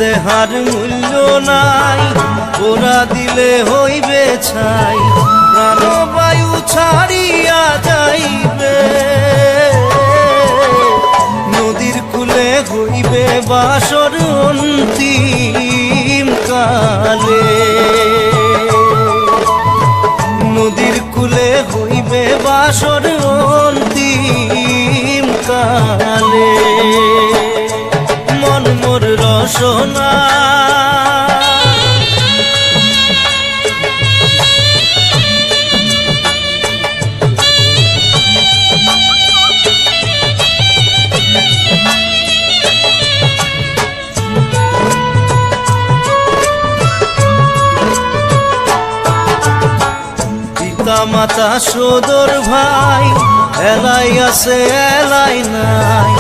দেহার মূল্য নাই, ওরা দিলে হইবে ছাই, প্রাণবায়ু ছাড়িয়া যাইবে। নদীর কূলে হইবে বাসর অন্তিম কালে, নদীর কূলে হইবে বাসর অন্তিম কালে। মন মোর রসনা পিতা মাতা সদর ভাই, এলাই আছে এলাই নাই,